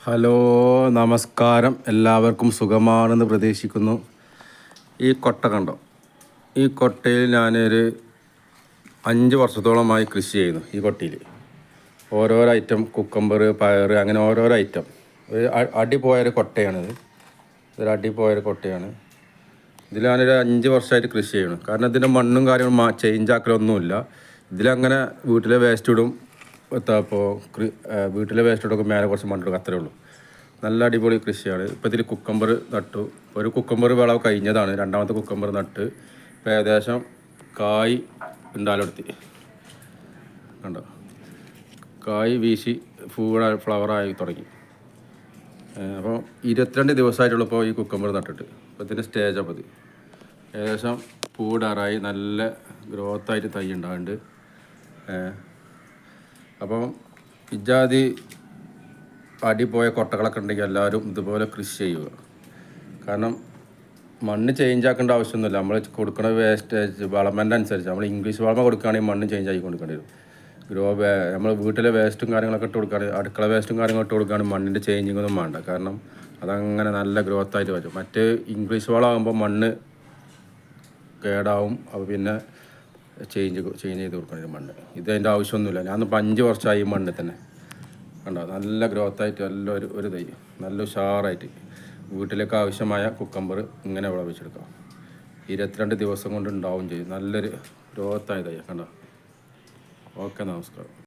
Hello, നമസ്കാരം. എല്ലാവർക്കും സുഖമാണെന്ന് പ്രതീക്ഷിക്കുന്നു. ഈ കൊട്ട കണ്ടോ? ഈ കൊട്ടയിൽ ഞാനൊരു 5 വർഷത്തോളമായി കൃഷി ചെയ്യുന്നു. ഈ കൊട്ടയിൽ ഓരോരോ ഐറ്റം കുക്കമ്പർ, പയർ, അങ്ങനെ ഓരോരോ ഐറ്റം. ഒരു അടിപോയൊരു കൊട്ടയാണിത്. ഇതൊരു അടിപോയൊരു കൊട്ടയാണ്. ഇതിൽ ഞാനൊരു 5 വർഷമായിട്ട് കൃഷി ചെയ്യണം. കാരണം ഇതിൻ്റെ മണ്ണും കാര്യങ്ങളും ചേഞ്ച് ആക്കലൊന്നുമില്ല. ഇതിലങ്ങനെ വീട്ടിലെ വേസ്റ്റ് ഇടും. ഇപ്പോൾ വീട്ടിലെ വേസ്റ്റ് ഇടൊക്കെ മേലെ കുറച്ച് മണ്ണിടും, അത്രേ ഉള്ളൂ. നല്ല അടിപൊളി കൃഷിയാണ്. ഇപ്പോൾ ഇതിൽ കുക്കമ്പർ നട്ടു. ഒരു കുക്കമ്പർ വിളവ് കഴിഞ്ഞതാണ്. രണ്ടാമത്തെ കുക്കമ്പർ നട്ട് ഇപ്പോൾ ഏകദേശം കായ് ഉണ്ടാലെടുത്തി കണ്ടോ. കായ് വീശി ഫ്ലവറായി തുടങ്ങി. അപ്പോൾ 22 ദിവസമായിട്ടുള്ള ഇപ്പോൾ ഈ കുക്കമ്പർ നട്ടിട്ട്. ഇപ്പോൾ ഇതിൻ്റെ സ്റ്റേജ് അപ്പോൾ ഇത് ഏകദേശം പൂടാറായി നല്ല ഗ്രോത്തായിട്ട് തൈ ഉണ്ടാകുന്നുണ്ട്. അപ്പം ഇജാതി അടിപോയ കൊട്ടകളൊക്കെ ഉണ്ടെങ്കിൽ എല്ലാവരും ഇതുപോലെ കൃഷി ചെയ്യുക. കാരണം മണ്ണ് ചേഞ്ച് ആക്കേണ്ട ആവശ്യമൊന്നുമില്ല. നമ്മൾ കൊടുക്കുന്ന വേസ്റ്റേജ് വളമെൻ്റ് അനുസരിച്ച് നമ്മൾ ഇംഗ്ലീഷ് വളമ കൊടുക്കുകയാണെങ്കിൽ മണ്ണ് ചേഞ്ച് ആക്കി കൊടുക്കേണ്ടി വരും. നമ്മൾ വീട്ടിലെ വേസ്റ്റും കാര്യങ്ങളൊക്കെ ഇട്ട് കൊടുക്കുകയാണെങ്കിൽ, അടുക്കള വേസ്റ്റും കാര്യങ്ങളൊക്കെ ഇട്ട് കൊടുക്കുകയാണെങ്കിൽ മണ്ണിൻ്റെ ചേഞ്ചിങ്ങൊന്നും വേണ്ട. കാരണം അതങ്ങനെ നല്ല ഗ്രോത്തായിട്ട് വരും. മറ്റേ ഇംഗ്ലീഷ് വളമാകുമ്പോൾ മണ്ണ് കേടാവും. അപ്പോൾ പിന്നെ ചേഞ്ച് ചെയ്ത് കൊടുക്കേണ്ടി വരും മണ്ണ്. ഇതിൻ്റെ ആവശ്യമൊന്നുമില്ല. ഞാനിപ്പോൾ 5 വർഷമായി ഈ മണ്ണിൽ തന്നെ കണ്ടോ. നല്ല ഗ്രോത്തായിട്ട് നല്ല ഒരു തൈ നല്ല ഉഷാറായിട്ട് വീട്ടിലേക്ക് ആവശ്യമായ കുക്കമ്പർ ഇങ്ങനെ വിളവിച്ചെടുക്കാം. 22 ദിവസം കൊണ്ട് ഉണ്ടാവും ചെയ്യും. നല്ലൊരു ഗ്രോത്തായ തൈ കണ്ടോ. ഓക്കെ, നമസ്കാരം.